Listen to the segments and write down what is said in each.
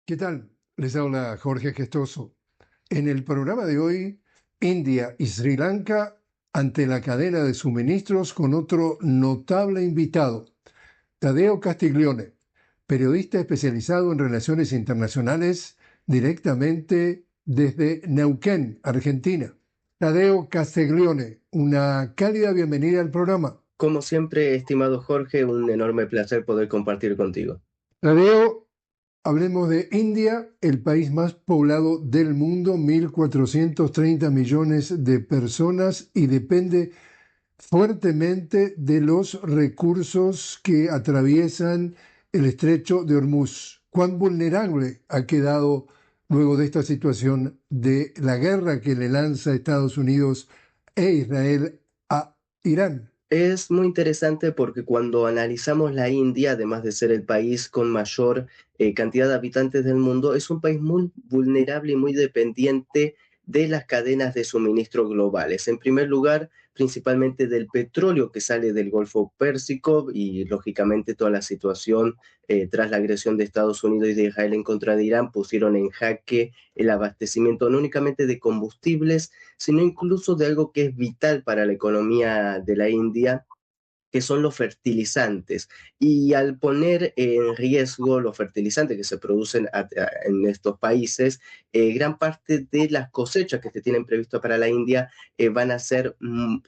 ¿Qué tal? Les habla Jorge Gestoso. En el programa de hoy, India y Sri Lanka ante la cadena de suministros con otro notable invitado, Tadeo Castiglione, periodista especializado en relaciones internacionales directamente desde Neuquén, Argentina. Tadeo Castiglione, una cálida bienvenida al programa. Como siempre, estimado Jorge, un enorme placer poder compartir contigo. Tadeo, hablemos de India, el país más poblado del mundo, 1.430 millones de personas y depende fuertemente de los recursos que atraviesan el estrecho de Hormuz. ¿Cuán vulnerable ha quedado luego de esta situación de la guerra que le lanza Estados Unidos e Israel a Irán? Es muy interesante porque cuando analizamos la India, además de ser el país con mayor cantidad de habitantes del mundo, es un país muy vulnerable y muy dependiente de las cadenas de suministro globales. En primer lugar, principalmente del petróleo que sale del Golfo Pérsico y lógicamente toda la situación tras la agresión de Estados Unidos y de Israel en contra de Irán pusieron en jaque el abastecimiento no únicamente de combustibles, sino incluso de algo que es vital para la economía de la India, que son los fertilizantes. Y al poner en riesgo los fertilizantes que se producen en estos países, gran parte de las cosechas que se tienen previsto para la India van a ser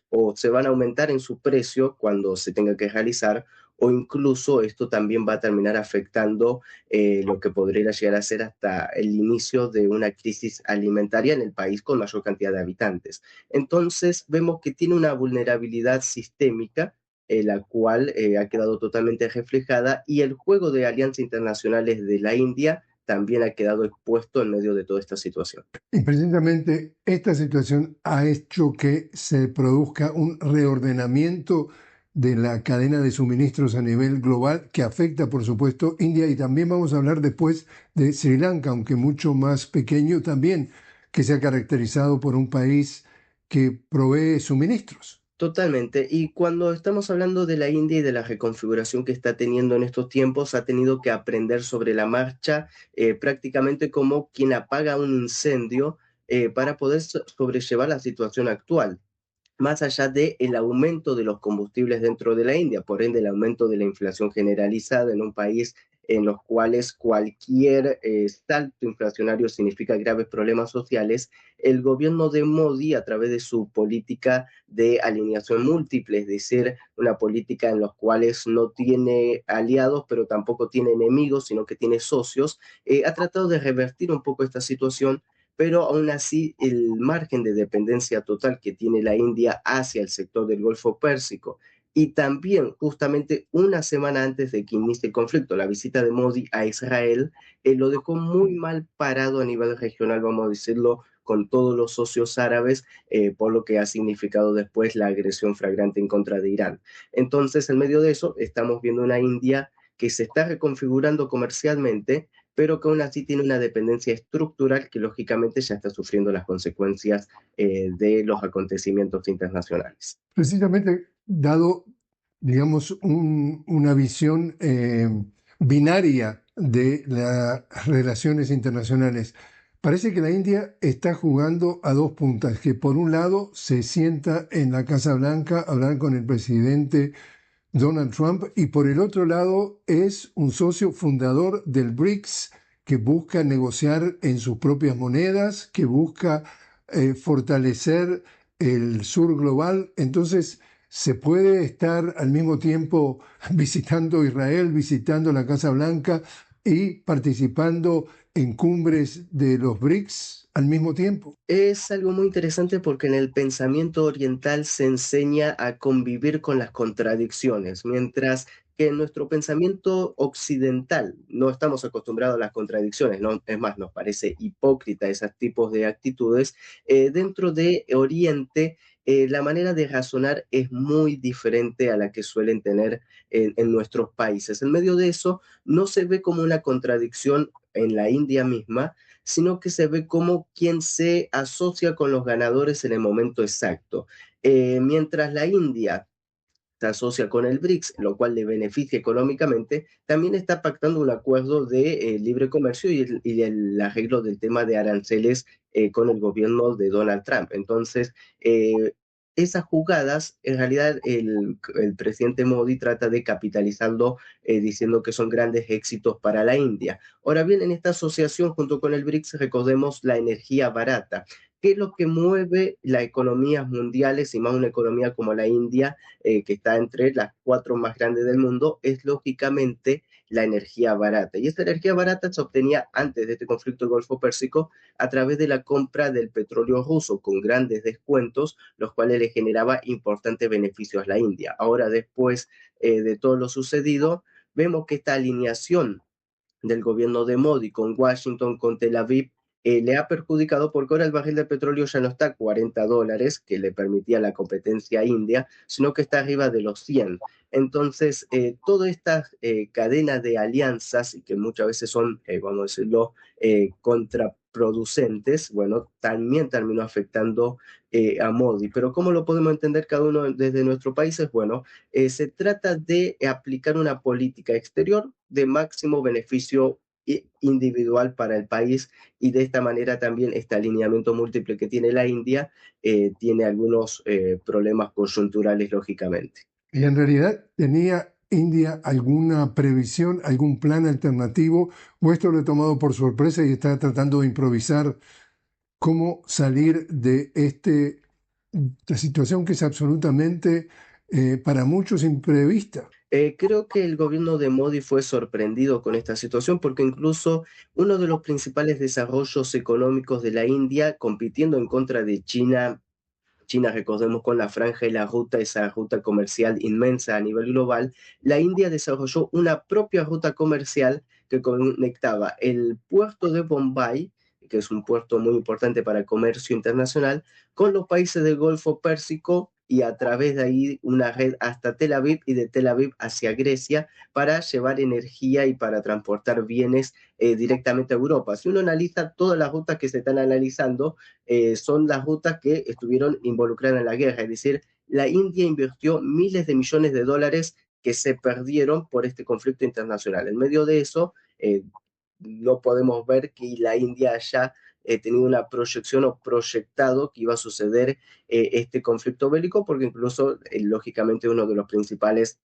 o se van a aumentar en su precio cuando se tenga que realizar, o incluso esto también va a terminar afectando lo que podría llegar a ser hasta el inicio de una crisis alimentaria en el país con mayor cantidad de habitantes. Entonces vemos que tiene una vulnerabilidad sistémica, la cual ha quedado totalmente reflejada, y el juego de alianzas internacionales de la India también ha quedado expuesto en medio de toda esta situación. Y precisamente esta situación ha hecho que se produzca un reordenamiento de la cadena de suministros a nivel global que afecta, por supuesto, India y también vamos a hablar después de Sri Lanka, aunque mucho más pequeño también, que se ha caracterizado por un país que provee suministros. Totalmente. Y cuando estamos hablando de la India y de la reconfiguración que está teniendo en estos tiempos, ha tenido que aprender sobre la marcha, prácticamente como quien apaga un incendio para poder sobrellevar la situación actual, más allá del aumento de los combustibles dentro de la India, por ende el aumento de la inflación generalizada en un país en los cuales cualquier salto inflacionario significa graves problemas sociales. El gobierno de Modi, a través de su política de alineación múltiple, es decir, una política en los cuales no tiene aliados, pero tampoco tiene enemigos, sino que tiene socios, ha tratado de revertir un poco esta situación, pero aún así el margen de dependencia total que tiene la India hacia el sector del Golfo Pérsico, y también justamente una semana antes de que inicie el conflicto, la visita de Modi a Israel, lo dejó muy mal parado a nivel regional, vamos a decirlo, con todos los socios árabes, por lo que ha significado después la agresión flagrante en contra de Irán. Entonces, en medio de eso, estamos viendo una India que se está reconfigurando comercialmente, pero que aún así tiene una dependencia estructural que lógicamente ya está sufriendo las consecuencias de los acontecimientos internacionales. Precisamente dado, digamos, una visión binaria de las relaciones internacionales. Parece que la India está jugando a dos puntas, que por un lado se sienta en la Casa Blanca a hablar con el presidente Donald Trump y por el otro lado es un socio fundador del BRICS que busca negociar en sus propias monedas, que busca fortalecer el sur global. Entonces, se puede estar al mismo tiempo visitando Israel, visitando la Casa Blanca y participando en cumbres de los BRICS al mismo tiempo. Es algo muy interesante porque en el pensamiento oriental se enseña a convivir con las contradicciones, mientras que en nuestro pensamiento occidental no estamos acostumbrados a las contradicciones, ¿no? Es más, nos parece hipócrita esos tipos de actitudes. Dentro de Oriente, la manera de razonar es muy diferente a la que suelen tener en nuestros países. En medio de eso, no se ve como una contradicción en la India misma, sino que se ve como quien se asocia con los ganadores en el momento exacto. Mientras la India se asocia con el BRICS, lo cual le beneficia económicamente, también está pactando un acuerdo de libre comercio y el arreglo del tema de aranceles con el gobierno de Donald Trump. Entonces, esas jugadas, en realidad el presidente Modi trata de capitalizarlo diciendo que son grandes éxitos para la India. Ahora bien, en esta asociación junto con el BRICS, recordemos la energía barata. ¿Qué es lo que mueve las economías mundiales y más una economía como la India, que está entre las cuatro más grandes del mundo? Es lógicamente la energía barata. Y esta energía barata se obtenía antes de este conflicto del Golfo Pérsico a través de la compra del petróleo ruso con grandes descuentos, los cuales le generaba importantes beneficios a la India. Ahora, después de todo lo sucedido, vemos que esta alineación del gobierno de Modi con Washington, con Tel Aviv, le ha perjudicado porque ahora el barril de petróleo ya no está a $40, que le permitía la competencia india, sino que está arriba de los 100. Entonces, toda esta cadena de alianzas, y que muchas veces son, vamos a decirlo, contraproducentes, bueno, también terminó afectando a Modi. Pero ¿cómo lo podemos entender cada uno desde nuestros países? Bueno, se trata de aplicar una política exterior de máximo beneficio individual para el país y de esta manera también este alineamiento múltiple que tiene la India tiene algunos problemas coyunturales, lógicamente. Y en realidad tenía India alguna previsión, algún plan alternativo, o esto lo he tomado por sorpresa y está tratando de improvisar cómo salir de esta situación que es absolutamente para muchos imprevista. Creo que el gobierno de Modi fue sorprendido con esta situación porque incluso uno de los principales desarrollos económicos de la India, compitiendo en contra de China. China, recordemos, con la franja y la ruta, esa ruta comercial inmensa a nivel global, la India desarrolló una propia ruta comercial que conectaba el puerto de Bombay, que es un puerto muy importante para el comercio internacional, con los países del Golfo Pérsico y a través de ahí una red hasta Tel Aviv y de Tel Aviv hacia Grecia para llevar energía y para transportar bienes directamente a Europa. Si uno analiza todas las rutas que se están analizando, son las rutas que estuvieron involucradas en la guerra. Es decir, la India invirtió miles de millones de dólares que se perdieron por este conflicto internacional. En medio de eso, no podemos ver que la India haya tenido una proyección o proyectado que iba a suceder este conflicto bélico, porque incluso, lógicamente, uno de los principales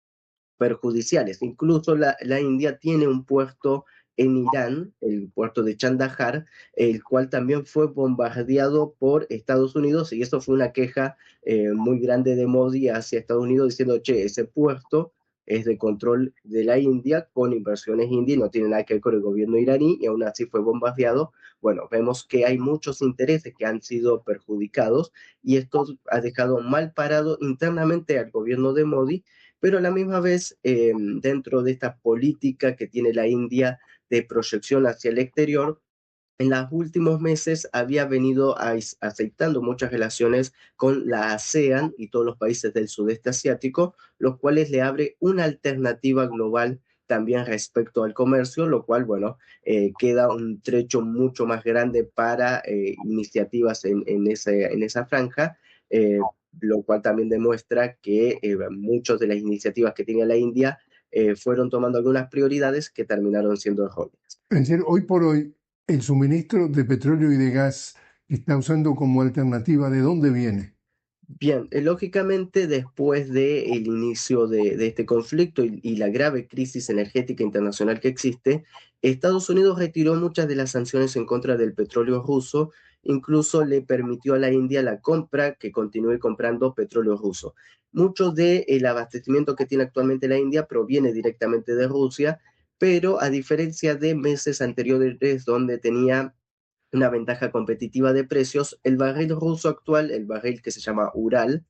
perjudiciales. Incluso la India tiene un puerto en Irán, el puerto de Chandahar, el cual también fue bombardeado por Estados Unidos y eso fue una queja muy grande de Modi hacia Estados Unidos diciendo, che, ese puerto es de control de la India con inversiones indias, no tiene nada que ver con el gobierno iraní y aún así fue bombardeado. Bueno, vemos que hay muchos intereses que han sido perjudicados y esto ha dejado mal parado internamente al gobierno de Modi, pero a la misma vez, dentro de esta política que tiene la India de proyección hacia el exterior, en los últimos meses había venido aceptando muchas relaciones con la ASEAN y todos los países del sudeste asiático, los cuales le abre una alternativa global también respecto al comercio, lo cual, bueno, queda un trecho mucho más grande para iniciativas en esa franja, lo cual también demuestra que muchas de las iniciativas que tiene la India fueron tomando algunas prioridades que terminaron siendo erróneas. Es decir, hoy por hoy el suministro de petróleo y de gas que está usando como alternativa, ¿de dónde viene? Bien, lógicamente después del inicio de este conflicto y la grave crisis energética internacional que existe, Estados Unidos retiró muchas de las sanciones en contra del petróleo ruso, incluso le permitió a la India la compra, que continúe comprando petróleo ruso. Mucho del abastecimiento que tiene actualmente la India proviene directamente de Rusia, pero a diferencia de meses anteriores donde tenía una ventaja competitiva de precios, el barril ruso actual, el barril que se llama Ural,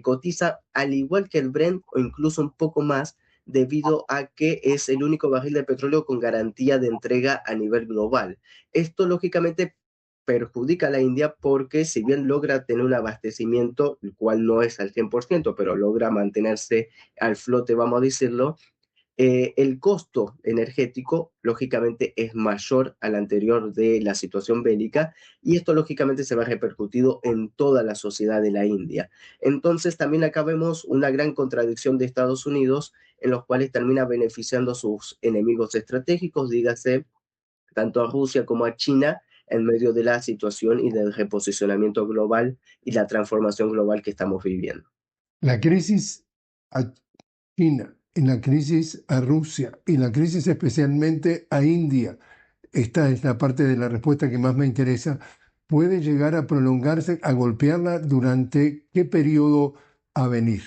cotiza al igual que el Brent o incluso un poco más debido a que es el único barril de petróleo con garantía de entrega a nivel global. Esto lógicamente perjudica a la India porque si bien logra tener un abastecimiento, el cual no es al 100%, pero logra mantenerse al flote, vamos a decirlo, el costo energético, lógicamente, es mayor al anterior de la situación bélica y esto, lógicamente, se va repercutido en toda la sociedad de la India. Entonces, también acá vemos una gran contradicción de Estados Unidos, en los cuales termina beneficiando a sus enemigos estratégicos, dígase tanto a Rusia como a China, en medio de la situación y del reposicionamiento global y la transformación global que estamos viviendo. La crisis a China, y la crisis a Rusia, y la crisis especialmente a India, esta es la parte de la respuesta que más me interesa, puede llegar a prolongarse, a golpearla durante qué periodo a venir.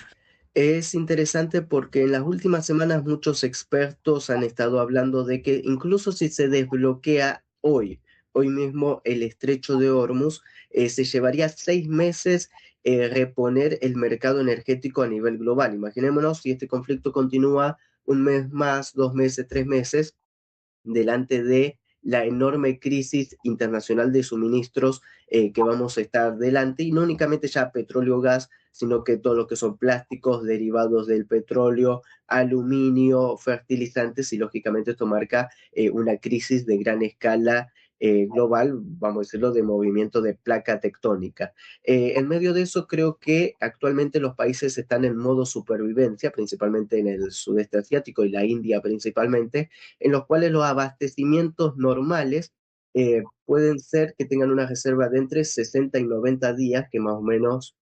Es interesante porque en las últimas semanas muchos expertos han estado hablando de que incluso si se desbloquea hoy mismo el estrecho de Hormuz, se llevaría 6 meses reponer el mercado energético a nivel global. Imaginémonos si este conflicto continúa un mes más, 2 meses, 3 meses, delante de la enorme crisis internacional de suministros que vamos a estar delante, y no únicamente ya petróleo o gas, sino que todo lo que son plásticos, derivados del petróleo, aluminio, fertilizantes, y lógicamente esto marca una crisis de gran escala global, vamos a decirlo, de movimiento de placa tectónica. En medio de eso, creo que actualmente los países están en modo supervivencia, principalmente en el sudeste asiático y la India principalmente, en los cuales los abastecimientos normales pueden ser que tengan una reserva de entre 60 y 90 días, que más o menos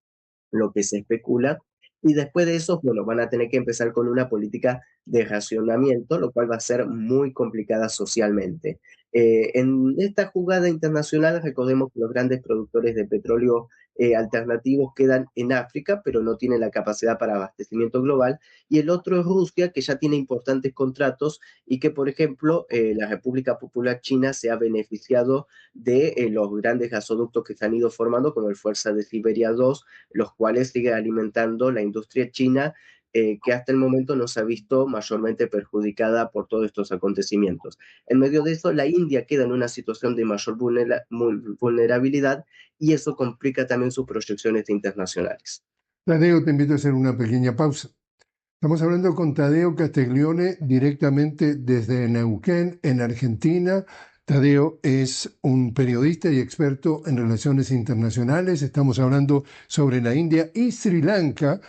lo que se especula, y después de eso, bueno, van a tener que empezar con una política de racionamiento, lo cual va a ser muy complicada socialmente. En esta jugada internacional, recordemos que los grandes productores de petróleo alternativos quedan en África, pero no tienen la capacidad para abastecimiento global, y el otro es Rusia, que ya tiene importantes contratos y que, por ejemplo, la República Popular China se ha beneficiado de los grandes gasoductos que se han ido formando, como el Fuerza de Siberia 2, los cuales siguen alimentando la industria china, que hasta el momento no se ha visto mayormente perjudicada por todos estos acontecimientos. En medio de eso, la India queda en una situación de mayor vulnerabilidad y eso complica también sus proyecciones internacionales. Tadeo, te invito a hacer una pequeña pausa. Estamos hablando con Tadeo Castiglione directamente desde Neuquén, en Argentina. Tadeo es un periodista y experto en relaciones internacionales. Estamos hablando sobre la India y Sri Lanka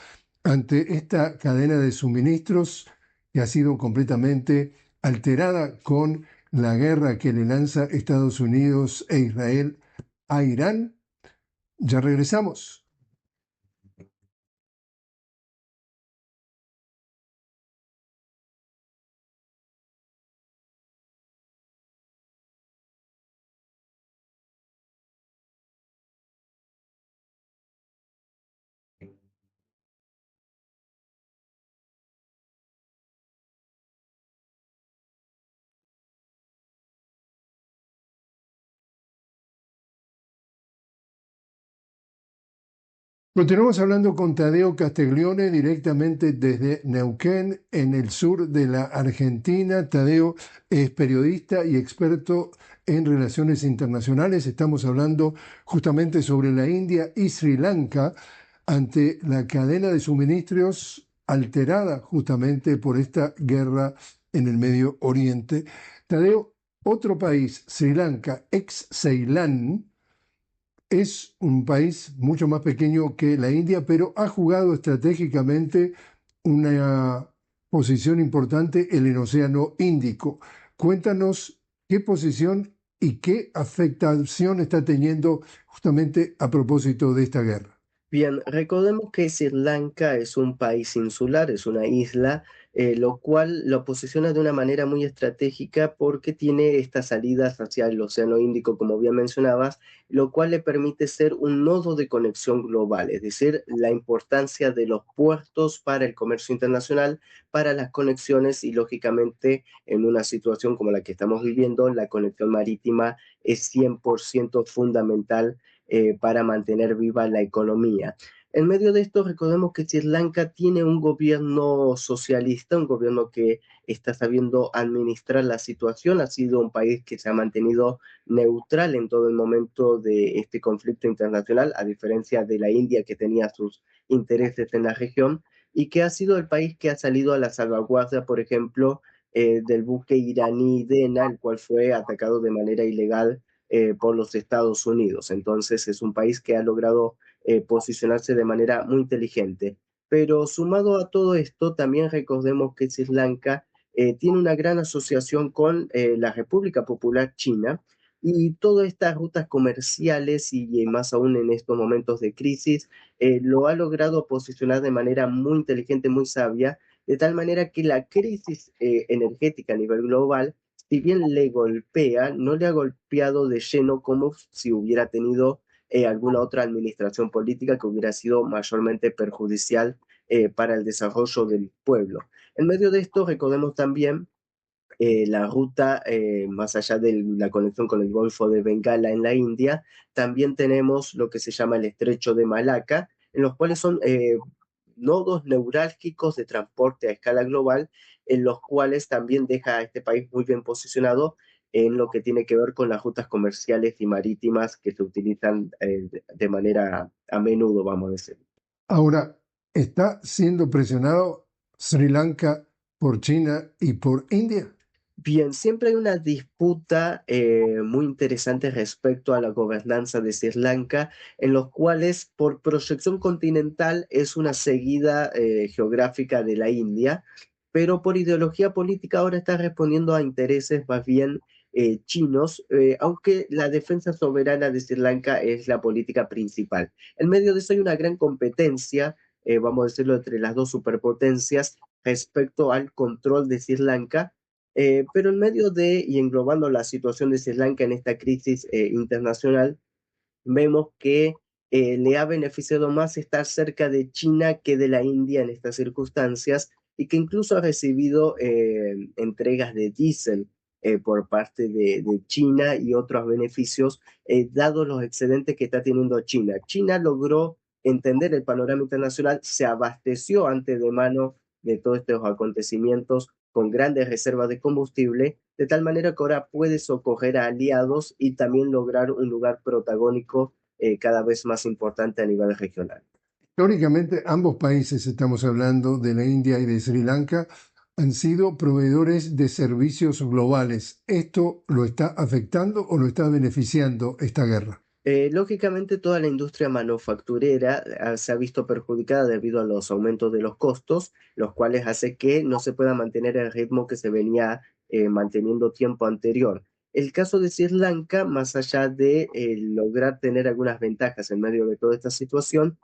ante esta cadena de suministros que ha sido completamente alterada con la guerra que le lanza Estados Unidos e Israel a Irán. Ya regresamos. Continuamos hablando con Tadeo Castiglione directamente desde Neuquén, en el sur de la Argentina. Tadeo es periodista y experto en relaciones internacionales. Estamos hablando justamente sobre la India y Sri Lanka ante la cadena de suministros alterada justamente por esta guerra en el Medio Oriente. Tadeo, otro país, Sri Lanka, ex Ceilán, es un país mucho más pequeño que la India, pero ha jugado estratégicamente una posición importante en el Océano Índico. Cuéntanos qué posición y qué afectación está teniendo justamente a propósito de esta guerra. Bien, recordemos que Sri Lanka es un país insular, es una isla, lo cual lo posiciona de una manera muy estratégica porque tiene estas salidas hacia el Océano Índico, como bien mencionabas, lo cual le permite ser un nodo de conexión global, es decir, la importancia de los puertos para el comercio internacional, para las conexiones, y lógicamente en una situación como la que estamos viviendo, la conexión marítima es 100% fundamental para mantener viva la economía. En medio de esto, recordemos que Sri Lanka tiene un gobierno socialista, un gobierno que está sabiendo administrar la situación. Ha sido un país que se ha mantenido neutral en todo el momento de este conflicto internacional, a diferencia de la India, que tenía sus intereses en la región. y que ha sido el país que ha salido a la salvaguardia, por ejemplo, del buque iraní Dena, el cual fue atacado de manera ilegal por los Estados Unidos. Entonces es un país que ha logrado posicionarse de manera muy inteligente. Pero sumado a todo esto, también recordemos que Sri Lanka tiene una gran asociación con la República Popular China y todas estas rutas comerciales y más aún en estos momentos de crisis, lo ha logrado posicionar de manera muy inteligente, muy sabia, de tal manera que la crisis energética a nivel global, si bien le golpea, no le ha golpeado de lleno como si hubiera tenido alguna otra administración política que hubiera sido mayormente perjudicial para el desarrollo del pueblo. En medio de esto, recordemos también la ruta, más allá de la conexión con el Golfo de Bengala en la India, también tenemos lo que se llama el Estrecho de Malaca, en los cuales son nodos neurálgicos de transporte a escala global, en los cuales también deja a este país muy bien posicionado en lo que tiene que ver con las rutas comerciales y marítimas que se utilizan de manera a menudo, vamos a decir. Ahora, ¿está siendo presionado Sri Lanka por China y por India? Bien, siempre hay una disputa muy interesante respecto a la gobernanza de Sri Lanka, en los cuales por proyección continental es una seguida geográfica de la India, pero por ideología política ahora está respondiendo a intereses más bien chinos, aunque la defensa soberana de Sri Lanka es la política principal. En medio de eso hay una gran competencia, vamos a decirlo, entre las dos superpotencias respecto al control de Sri Lanka, pero en medio de y englobando la situación de Sri Lanka en esta crisis internacional, vemos que le ha beneficiado más estar cerca de China que de la India en estas circunstancias y que incluso ha recibido entregas de diésel por parte de China y otros beneficios, dados los excedentes que está teniendo China. China logró entender el panorama internacional, se abasteció antes de mano de todos estos acontecimientos con grandes reservas de combustible, de tal manera que ahora puede socorrer a aliados y también lograr un lugar protagónico cada vez más importante a nivel regional. Históricamente, ambos países, estamos hablando de la India y de Sri Lanka, han sido proveedores de servicios globales. ¿Esto lo está afectando o lo está beneficiando esta guerra? Lógicamente, toda la industria manufacturera se ha visto perjudicada debido a los aumentos de los costos, los cuales hace que no se pueda mantener el ritmo que se venía manteniendo tiempo anterior. El caso de Sri Lanka, más allá de lograr tener algunas ventajas en medio de toda esta situación,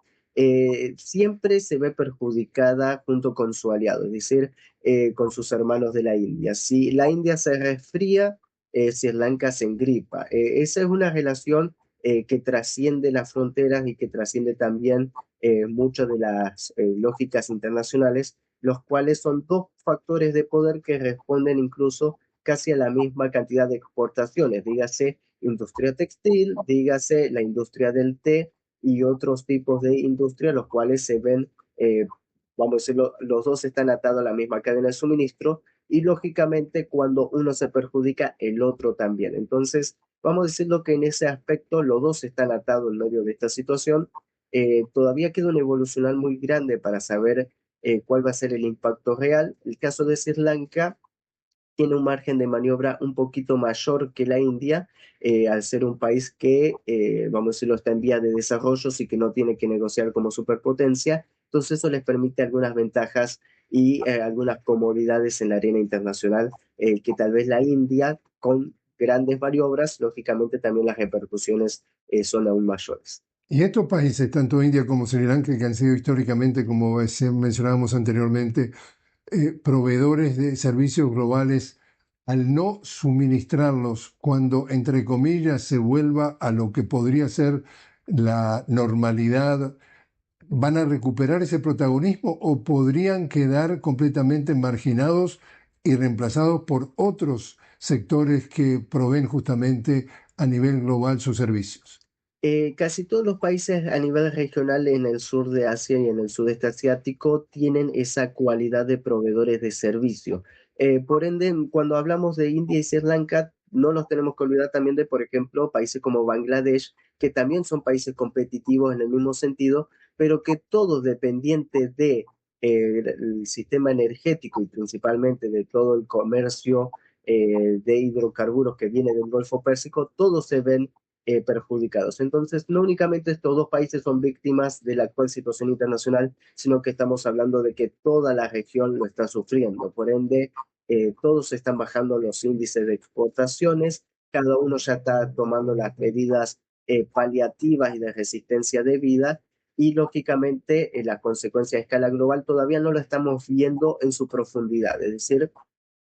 siempre se ve perjudicada junto con su aliado, es decir, con sus hermanos de la India. Si la India se resfría, Sri Lanka se engripa. Esa es una relación que trasciende las fronteras y que trasciende también muchas de las lógicas internacionales, los cuales son dos factores de poder que responden incluso casi a la misma cantidad de exportaciones, dígase industria textil, dígase la industria del té y otros tipos de industria, los cuales se ven, vamos a decirlo, los dos están atados a la misma cadena de suministro y lógicamente cuando uno se perjudica, el otro también. Entonces, vamos a decirlo que en ese aspecto los dos están atados en medio de esta situación. Todavía queda un evolucionar muy grande para saber cuál va a ser el impacto real. El caso de Sri Lanka tiene un margen de maniobra un poquito mayor que la India, al ser un país que, vamos a decirlo, está en vía de desarrollo y que no tiene que negociar como superpotencia. Entonces eso les permite algunas ventajas y algunas comodidades en la arena internacional, que tal vez la India, con grandes maniobras, lógicamente también las repercusiones son aún mayores. Y estos países, tanto India como Sri Lanka, que han sido históricamente, como mencionábamos anteriormente, proveedores de servicios globales, al no suministrarlos cuando, entre comillas, se vuelva a lo que podría ser la normalidad, ¿van a recuperar ese protagonismo o podrían quedar completamente marginados y reemplazados por otros sectores que proveen justamente a nivel global sus servicios? Casi todos los países a nivel regional en el sur de Asia y en el sudeste asiático tienen esa cualidad de proveedores de servicio. Por ende, cuando hablamos de India y Sri Lanka, no nos tenemos que olvidar también de, por ejemplo, países como Bangladesh, que también son países competitivos en el mismo sentido, pero que todos dependientes de el sistema energético y principalmente de todo el comercio de hidrocarburos que viene del Golfo Pérsico, todos se ven perjudicados. Entonces, no únicamente estos dos países son víctimas de la actual situación internacional, sino que estamos hablando de que toda la región lo está sufriendo. Por ende, todos están bajando los índices de exportaciones, cada uno ya está tomando las medidas paliativas y de resistencia de vida, y lógicamente la consecuencia a escala global todavía no lo estamos viendo en su profundidad, es decir,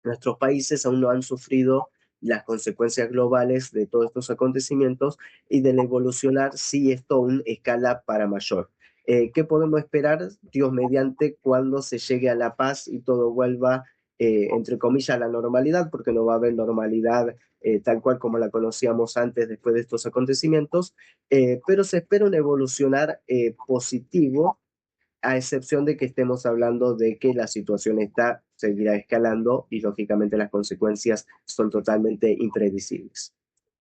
nuestros países aún no han sufrido las consecuencias globales de todos estos acontecimientos y del evolucionar sí esto aún escala para mayor. ¿Qué podemos esperar, Dios mediante, cuando se llegue a la paz y todo vuelva, entre comillas, a la normalidad? Porque no va a haber normalidad tal cual como la conocíamos antes después de estos acontecimientos, pero se espera un evolucionar positivo, a excepción de que estemos hablando de que la situación seguirá escalando y lógicamente las consecuencias son totalmente impredecibles.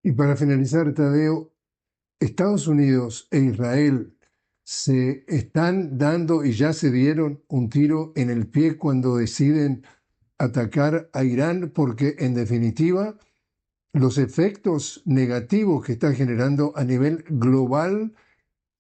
Y para finalizar, Tadeo, Estados Unidos e Israel se están dando y ya se dieron un tiro en el pie cuando deciden atacar a Irán, porque en definitiva los efectos negativos que está generando a nivel global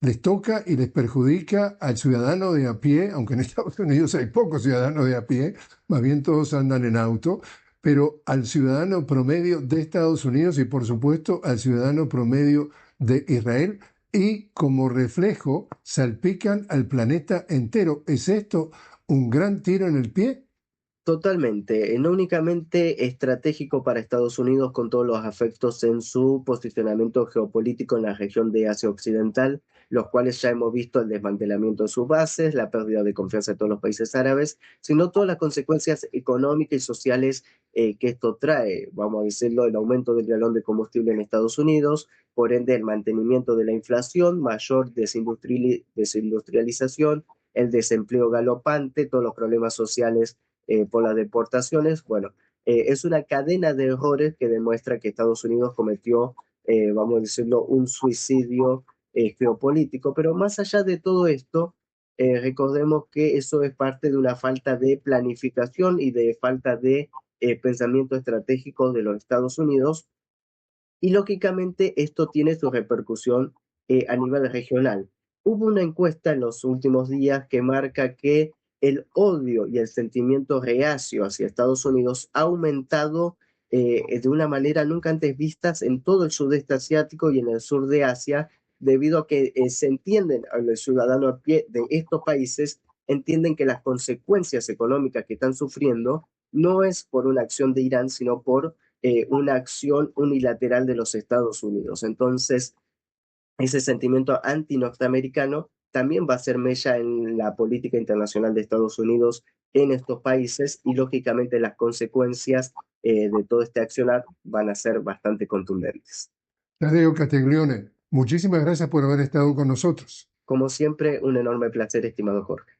les toca y les perjudica al ciudadano de a pie, aunque en Estados Unidos hay pocos ciudadanos de a pie, más bien todos andan en auto, pero al ciudadano promedio de Estados Unidos y por supuesto al ciudadano promedio de Israel, y como reflejo salpican al planeta entero. ¿Es esto un gran tiro en el pie? Totalmente, no únicamente estratégico para Estados Unidos con todos los afectos en su posicionamiento geopolítico en la región de Asia Occidental, los cuales ya hemos visto el desmantelamiento de sus bases, la pérdida de confianza de todos los países árabes, sino todas las consecuencias económicas y sociales que esto trae, vamos a decirlo, el aumento del galón de combustible en Estados Unidos, por ende el mantenimiento de la inflación, mayor desindustrialización, el desempleo galopante, todos los problemas sociales por las deportaciones. Bueno, es una cadena de errores que demuestra que Estados Unidos cometió, vamos a decirlo, un suicidio geopolítico, pero más allá de todo esto, recordemos que eso es parte de una falta de planificación y de falta de pensamiento estratégico de los Estados Unidos, y lógicamente esto tiene su repercusión a nivel regional. Hubo una encuesta en los últimos días que marca que el odio y el sentimiento reacio hacia Estados Unidos ha aumentado de una manera nunca antes vistas en todo el sudeste asiático y en el sur de Asia, debido a que se entienden, a los ciudadanos a pie de estos países entienden que las consecuencias económicas que están sufriendo no es por una acción de Irán, sino por una acción unilateral de los Estados Unidos. Entonces, ese sentimiento anti-norteamericano también va a ser mella en la política internacional de Estados Unidos en estos países, y lógicamente las consecuencias de todo este accionar van a ser bastante contundentes. Tadeo Castiglione, muchísimas gracias por haber estado con nosotros. Como siempre, un enorme placer, estimado Jorge.